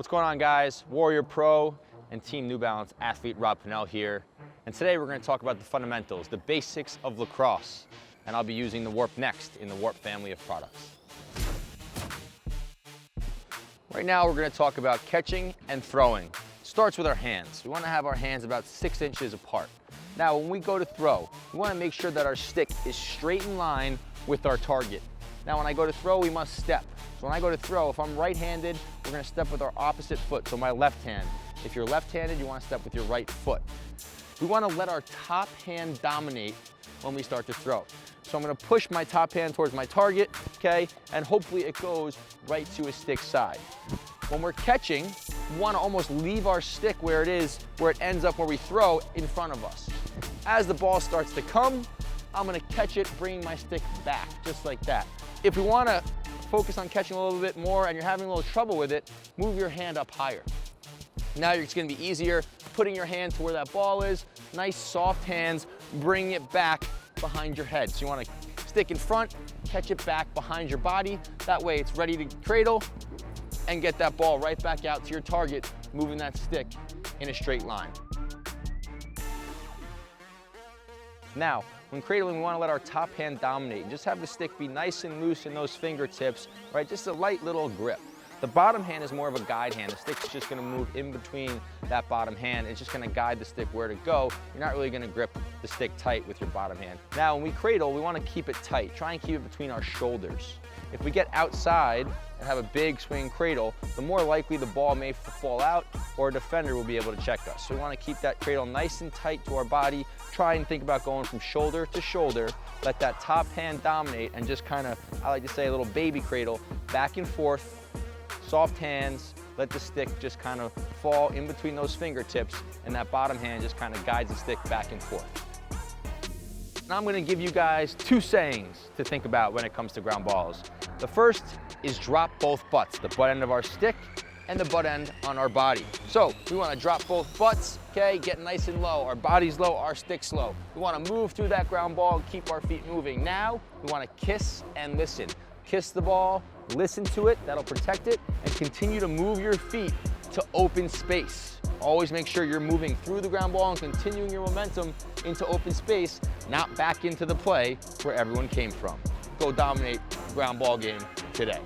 What's going on, guys? Warrior Pro and Team New Balance athlete Rob Pannell here. And today we're going to talk about the fundamentals, the basics of lacrosse. And I'll be using the Warp next in the Warp family of products. Right now we're going to talk about catching and throwing. It starts with our hands. We want to have our hands about 6 inches apart. Now when we go to throw, we want to make sure that our stick is straight in line with our target. Now when I go to throw, we must step. So when I go to throw, if I'm right-handed, we're going to step with our opposite foot, so my left hand. If you're left-handed, you want to step with your right foot. We want to let our top hand dominate when we start to throw. So I'm going to push my top hand towards my target, okay, and hopefully it goes right to his stick side. When we're catching, we want to almost leave our stick where it is, where it ends up where we throw in front of us. As the ball starts to come, I'm going to catch it, bringing my stick back, just like that. If we want to focus on catching a little bit more and you're having a little trouble with it, move your hand up higher. Now it's going to be easier putting your hand to where that ball is. Nice soft hands, bring it back behind your head. So you want to stick in front, catch it back behind your body. That way it's ready to cradle and get that ball right back out to your target, moving that stick in a straight line. Now, when cradling, we want to let our top hand dominate and just have the stick be nice and loose in those fingertips, right? Just a light little grip. The bottom hand is more of a guide hand. The stick's just going to move in between that bottom hand. It's just going to guide the stick where to go. You're not really going to grip the stick tight with your bottom hand. Now, when we cradle, we want to keep it tight. Try and keep it between our shoulders. If we get outside and have a big swing cradle, the more likely the ball may fall out or a defender will be able to check us. So we want to keep that cradle nice and tight to our body. Try and think about going from shoulder to shoulder. Let that top hand dominate and just kind of, I like to say, a little baby cradle, back and forth. Soft hands, let the stick just kind of fall in between those fingertips, and that bottom hand just kind of guides the stick back and forth. Now I'm going to give you guys 2 sayings to think about when it comes to ground balls. The first is drop both butts, the butt end of our stick and the butt end on our body. So we want to drop both butts, okay, get nice and low. Our body's low, our stick's low. We want to move through that ground ball and keep our feet moving. Now we want to kiss and listen. Kiss the ball, listen to it, that'll protect it, and continue to move your feet to open space. Always make sure you're moving through the ground ball and continuing your momentum into open space, not back into the play where everyone came from. Go dominate the ground ball game today.